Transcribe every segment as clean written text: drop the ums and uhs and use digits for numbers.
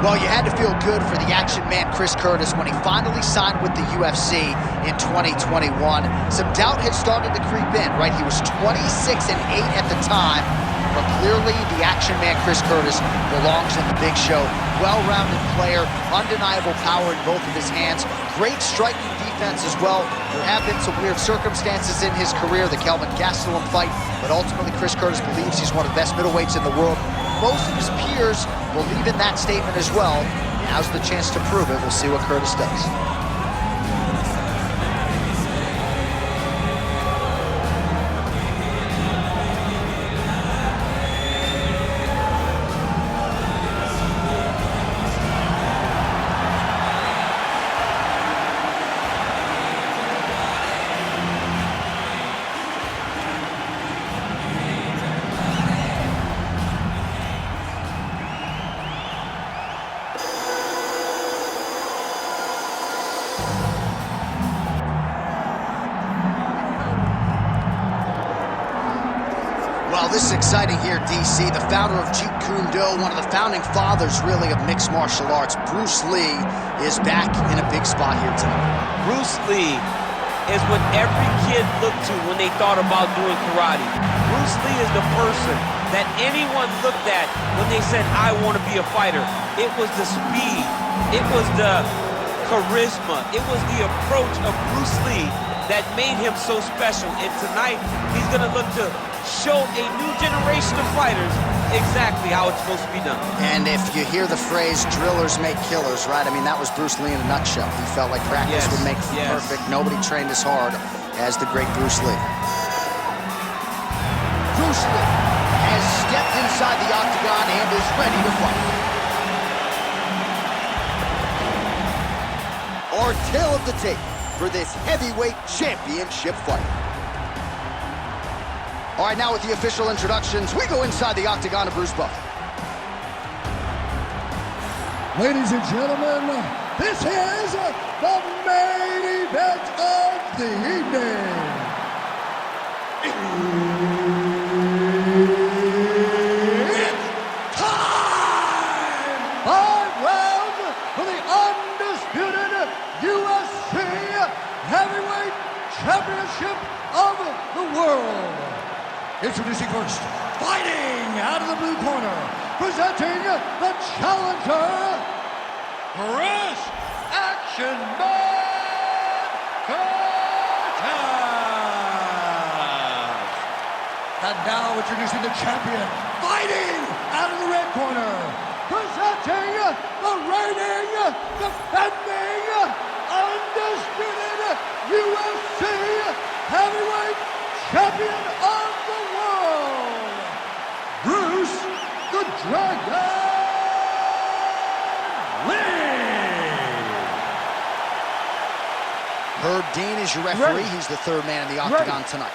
Well, you had to feel good for the action man Chris Curtis when he finally signed with the UFC in 2021. Some doubt had started to creep in, right? He was 26-8 at the time, but clearly the action man Chris Curtis belongs in the big show. Well-rounded player, undeniable power in both of his hands, great striking defense as well. There have been some weird circumstances in his career, the Kelvin Gastelum fight, but ultimately Chris Curtis believes he's one of the best middleweights in the world. Most of his peers believe in that statement as well. Now's the chance to prove it. We'll see what Curtis does. Well, this is exciting here, DC. The founder of Jeet Kune Do, one of the founding fathers, really, of mixed martial arts, Bruce Lee, is back in a big spot here tonight. Bruce Lee is what every kid looked to when they thought about doing karate. Bruce Lee is the person that anyone looked at when they said, I want to be a fighter. It was the speed. It was the charisma. It was the approach of Bruce Lee that made him so special. And tonight, he's going to look to show a new generation of fighters exactly how it's supposed to be done. And if you hear the phrase, drillers make killers, right? I mean, that was Bruce Lee in a nutshell. He felt like practice would make perfect. Nobody trained as hard as the great Bruce Lee. Bruce Lee has stepped inside the octagon and is ready to fight. Our tale of the tape for this heavyweight championship fight. All right, now with the official introductions, we go inside the octagon of Bruce Buffer. Ladies and gentlemen, this is the main event of the evening. It's time! 5 rounds for the undisputed UFC Heavyweight Championship of the world. Introducing first, fighting out of the blue corner, presenting the challenger, Chris Action Man Curtis. And now introducing the champion, fighting out of the red corner, presenting the reigning, defending, undisputed UFC Heavyweight Champion of the world, Bruce the Dragon Lee. Herb Dean is your referee. He's the third man in the octagon tonight.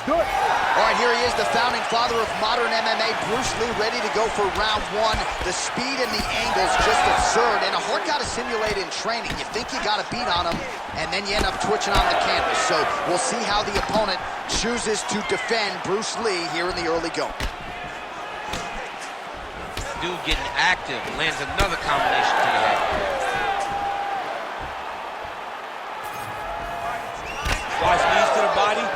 Good. All right, here he is, the founding father of modern MMA, Bruce Lee, ready to go for round one. The speed and the angles just absurd, and a hard guy to simulate in training. You think you got a beat on him, and then you end up twitching on the canvas. So we'll see how the opponent chooses to defend Bruce Lee here in the early going. Dude getting active, lands another combination to the head. Watch knees to the body.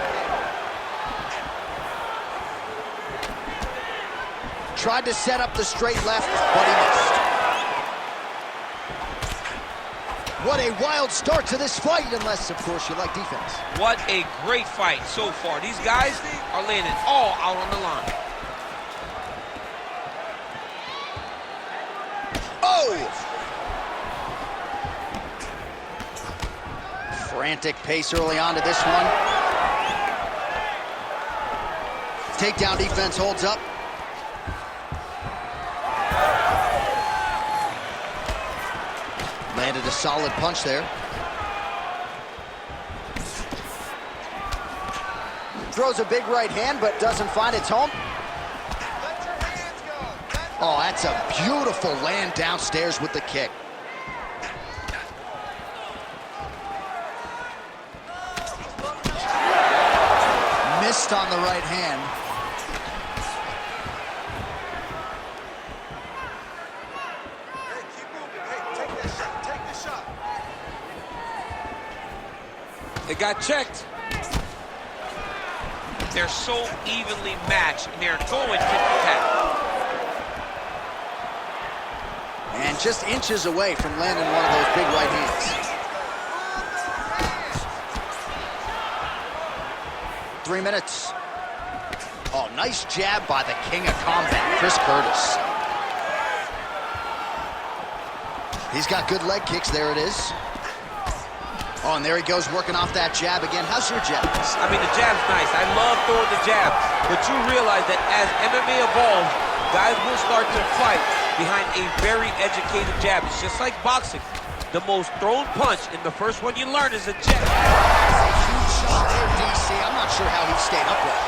Tried to set up the straight left, but he missed. What a wild start to this fight, unless, of course, you like defense. What a great fight so far. These guys are laying it all out on the line. Oh! Frantic pace early on to this one. Takedown defense holds up. Landed a solid punch there. Throws a big right hand, but doesn't find its home. Let your hands go. Oh, that's a beautiful land downstairs with the kick. Missed on the right hand. Hey, keep moving. It got checked. They're so evenly matched, and they're going tit-for-tat. And just inches away from landing one of those big right hands. 3 minutes. Oh, nice jab by the king of combat, Chris Curtis. He's got good leg kicks. There it is. Oh, and there he goes working off that jab again. How's your jab? I mean, the jab's nice. I love throwing the jab. But you realize that as MMA evolves, guys will start to fight behind a very educated jab. It's just like boxing. The most thrown punch, and the first one you learn is a jab. Huge shot there, DC. I'm not sure how he stayed upright.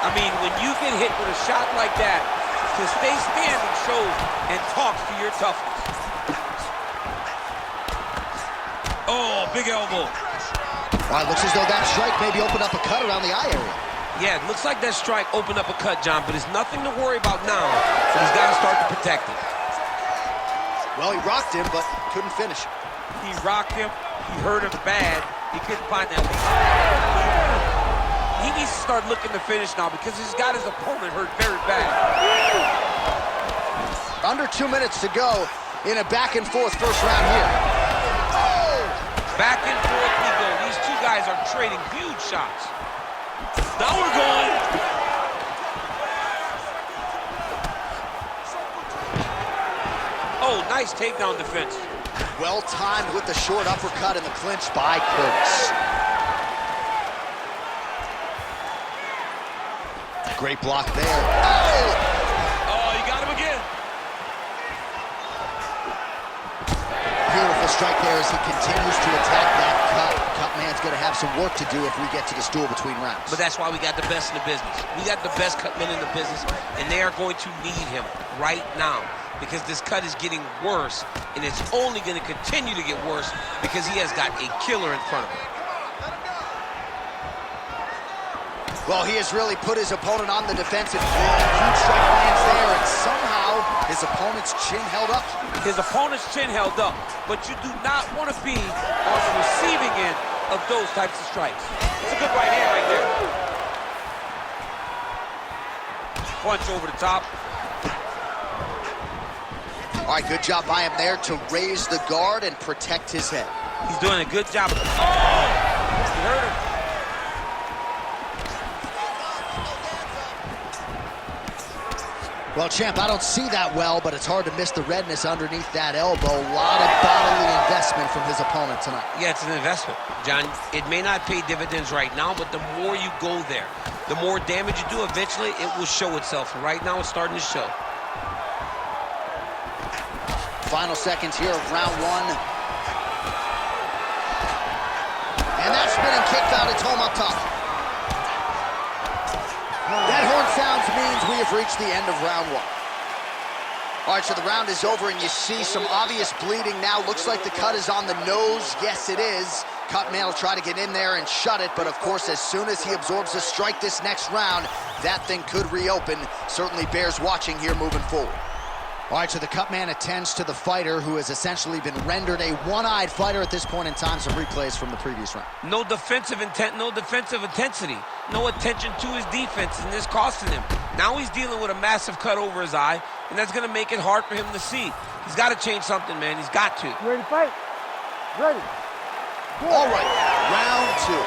I mean, when you get hit with a shot like that, to stay standing shows and talks to your toughness. Oh, big elbow. Wow, it looks as though that strike maybe opened up a cut around the eye area. Yeah, it looks like that strike opened up a cut, John, but it's nothing to worry about now, so he's got to start to protect it. Well, he rocked him, but couldn't finish him. He rocked him. He hurt him bad. He couldn't find that. He needs to start looking to finish now because he's got his opponent hurt very bad. Under 2 minutes to go in a back-and-forth first round here. Back and forth we go. These two guys are trading huge shots. Now we're going. Oh, nice takedown defense. Well timed with the short uppercut in the clinch by Curtis. Great block there. Oh, you got him again. Beautiful strike there as he continues to attack that cut. Cut man's going to have some work to do if we get to the stool between rounds. But that's why we got the best in the business. We got the best cut men in the business, and they are going to need him right now because this cut is getting worse, and it's only going to continue to get worse because he has got a killer in front of him. Well, he has really put his opponent on the defensive. Huge strike lands there, and somehow his opponent's chin held up. His opponent's chin held up, but you do not want to be on the receiving end of those types of strikes. It's a good right hand right there. Punch over the top. All right, good job by him there to raise the guard and protect his head. He's doing a good job. Oh! He hurt him. Well, champ, I don't see that well, but it's hard to miss the redness underneath that elbow. A lot of bodily investment from his opponent tonight. Yeah, it's an investment, John. It may not pay dividends right now, but the more you go there, the more damage you do, eventually it will show itself. And right now it's starting to show. Final seconds here of round one. And that spinning kick found its home up top. That horn sounds means we have reached the end of round one. All right, so the round is over, and you see some obvious bleeding now. Looks like the cut is on the nose. Yes, it is. Cut man will try to get in there and shut it, but of course, as soon as he absorbs a strike this next round, that thing could reopen. Certainly bears watching here moving forward. All right, so the cut man attends to the fighter who has essentially been rendered a one-eyed fighter at this point in time. Some replays from the previous round. No defensive intent, no defensive intensity. No attention to his defense, and this costing him. Now he's dealing with a massive cut over his eye, and that's going to make it hard for him to see. He's got to change something, man. He's got to. You ready to fight? Ready. Good. All right, round two.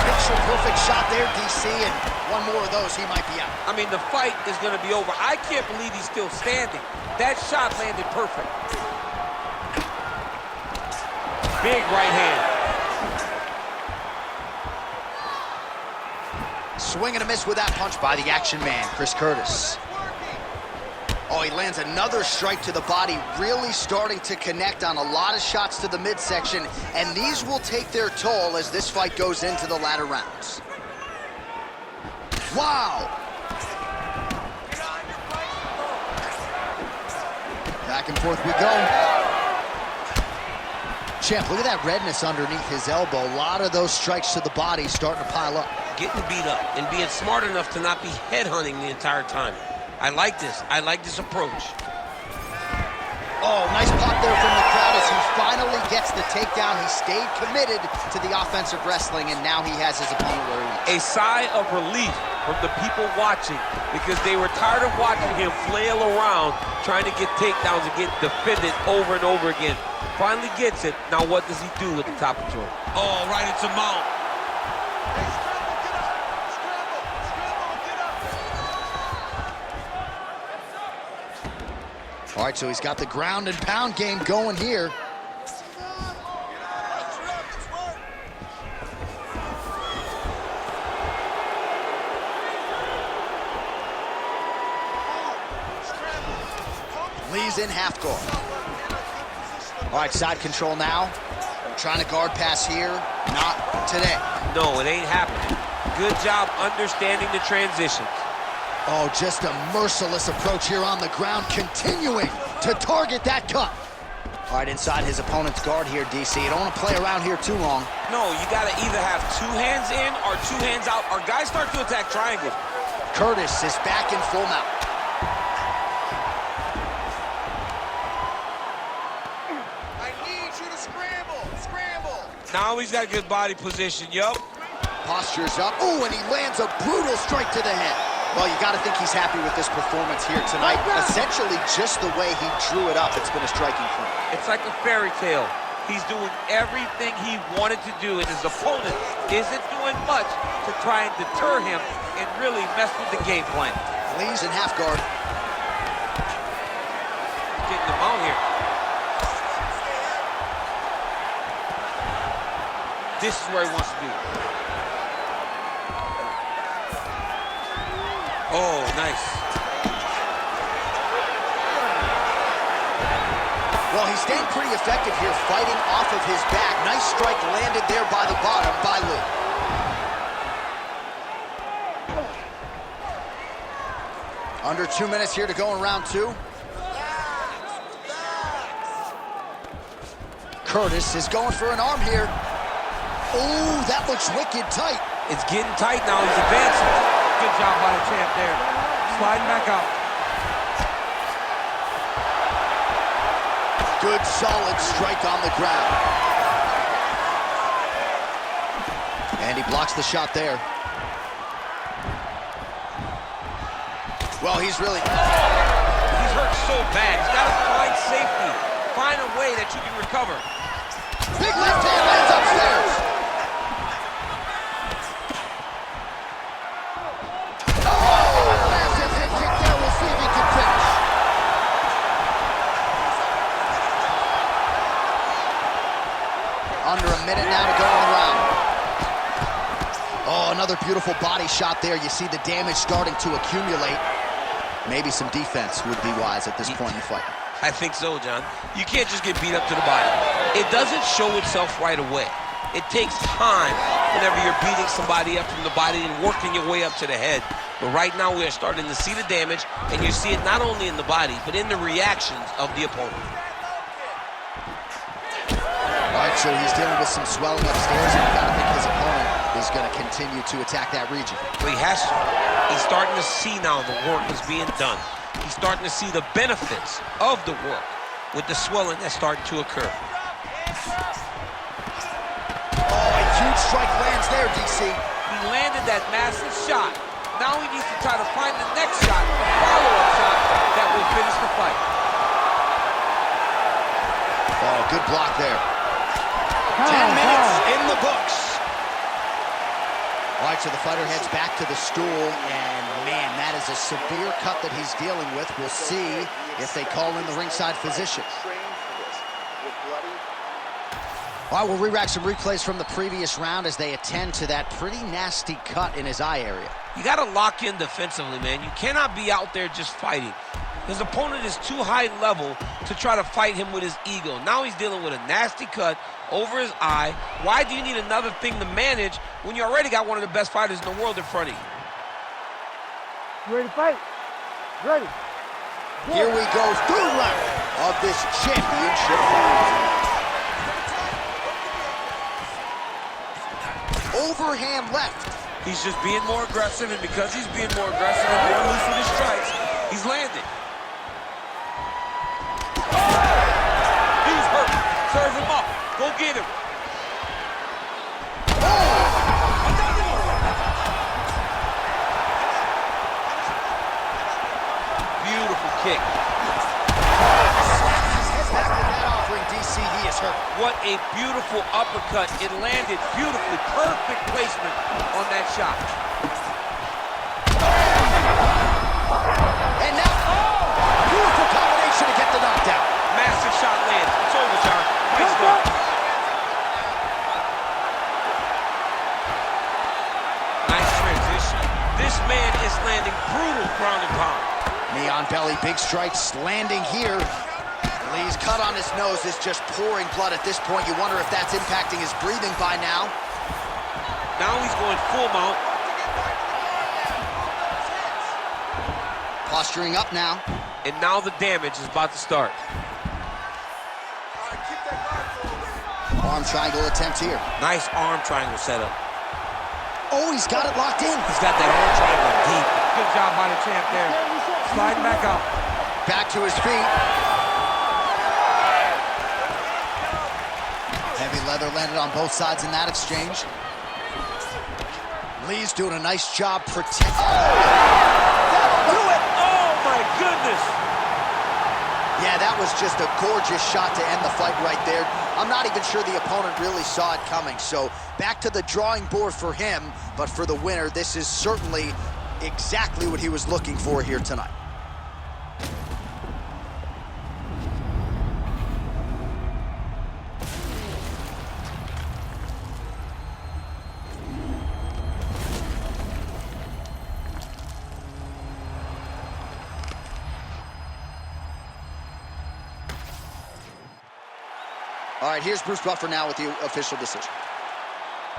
Picture-perfect shot there, DC, and one more of those, he might be out. I mean, the fight is going to be over. I can't believe he's still standing. That shot landed perfect. Big right hand. Swing and a miss with that punch by the action man, Chris Curtis. Oh, he lands another strike to the body, really starting to connect on a lot of shots to the midsection, and these will take their toll as this fight goes into the latter rounds. Wow! Back and forth we go. Champ, look at that redness underneath his elbow. A lot of those strikes to the body starting to pile up. Getting beat up and being smart enough to not be headhunting the entire time. I like this. I like this approach. Oh, nice pop there from the crowd as as he finally gets the takedown. He stayed committed to the offensive wrestling, and now he has his opponent where he wants. A sigh of relief from the people watching, because they were tired of watching him flail around trying to get takedowns and get defended over and over again. Finally gets it. Now what does he do with the top control? Oh, right into mount. Hey, scramble, get up. Scramble, get up. All right, so he's got the ground and pound game going here. Lee's in half guard. All right, side control now. Trying to guard pass here. Not today. No, it ain't happening. Good job understanding the transitions. Oh, just a merciless approach here on the ground, continuing to target that cut. All right, inside his opponent's guard here, DC. You don't want to play around here too long. No, you got to either have 2 hands in or 2 hands out, or guys start to attack triangles. Curtis is back in full mount. I need you to scramble. Scramble. Now he's got good body position, yup. Posture's up. Oh, and he lands a brutal strike to the head. Well, you got to think he's happy with this performance here tonight. Essentially just the way he drew it up, it's been a striking point. It's like a fairy tale. He's doing everything he wanted to do, and his opponent isn't doing much to try and deter him and really mess with the game plan. Lee's in half guard. Getting him out here. This is where he wants to be. Oh, nice. Well, he's staying pretty effective here, fighting off of his back. Nice strike landed there by the bottom by Lee. Under 2 minutes here to go in round 2. Curtis is going for an arm here. Oh, that looks wicked tight. It's getting tight now. He's advancing. Good job by the champ there. Sliding back out. Good, solid strike on the ground. And he blocks the shot there. Well, he's really... He's hurt so bad. He's got to find safety. Find a way that you can recover. Big left hand lands upstairs. Massive hit kick there. We'll see if he can finish. Under a minute now to go in the round. Oh, another beautiful body shot there. You see the damage starting to accumulate. Maybe some defense would be wise at this point in the fight. I think so, John. You can't just get beat up to the body. It doesn't show itself right away. It takes time whenever you're beating somebody up from the body and working your way up to the head. But right now we are starting to see the damage, and you see it not only in the body, but in the reactions of the opponent. All right, so he's dealing with some swelling upstairs, and you gotta think his opponent is gonna continue to attack that region. Well, he has to. He's starting to see now the work is being done. He's starting to see the benefits of the work with the swelling that's starting to occur. Oh, a huge strike lands there, DC. He landed that massive shot. Now he needs to try to find the next shot, a follow-up shot that will finish the fight. Oh, good block there. 10 minutes in the books. All right, so the fighter heads back to the stool, and man, that is a severe cut that he's dealing with. We'll see if they call in the ringside physician. All right, we'll re-rack some replays from the previous round as they attend to that pretty nasty cut in his eye area. You got to lock in defensively, man. You cannot be out there just fighting. His opponent is too high level to try to fight him with his ego. Now he's dealing with a nasty cut over his eye. Why do you need another thing to manage when you already got one of the best fighters in the world in front of you? You ready to fight? Ready. Here we go, third round of this championship fight. Overhand left. He's just being more aggressive, and because he's being more aggressive and more loose with his strikes, he's landing. He's hurt. What a beautiful uppercut. It landed beautifully. Perfect placement on that shot. And now, beautiful combination to get the knockdown. Massive shot lands. It's over, John. Nice work. Nice transition. This man is landing brutal ground and pound. Knee on belly, big strikes landing here. Lee's cut on his nose is just pouring blood at this point. You wonder if that's impacting his breathing by now. Now he's going full mount. Posturing up now. And now the damage is about to start. Arm triangle attempt here. Nice arm triangle setup. Oh, he's got it locked in. He's got that arm triangle deep. Good job by the champ there. Sliding back out. Back to his feet. Heavy leather landed on both sides in that exchange. Lee's doing a nice job protecting. That'll do it! Oh, my goodness! Yeah, that was just a gorgeous shot to end the fight right there. I'm not even sure the opponent really saw it coming. So back to the drawing board for him. But for the winner, this is certainly exactly what he was looking for here tonight. All right, here's Bruce Buffer now with the official decision.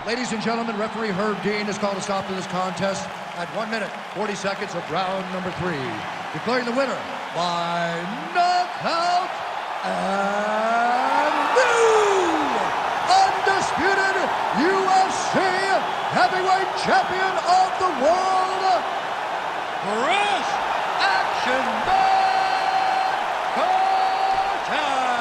Ladies and gentlemen, referee Herb Dean has called a stop to this contest at 1 minute, 40 seconds of round number 3. Declaring the winner by knockout and new undisputed UFC heavyweight champion of the world, Chris Action Man Cortez.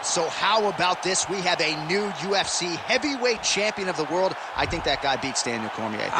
So how about this? We have a new UFC heavyweight champion of the world. I think that guy beats Daniel Cormier.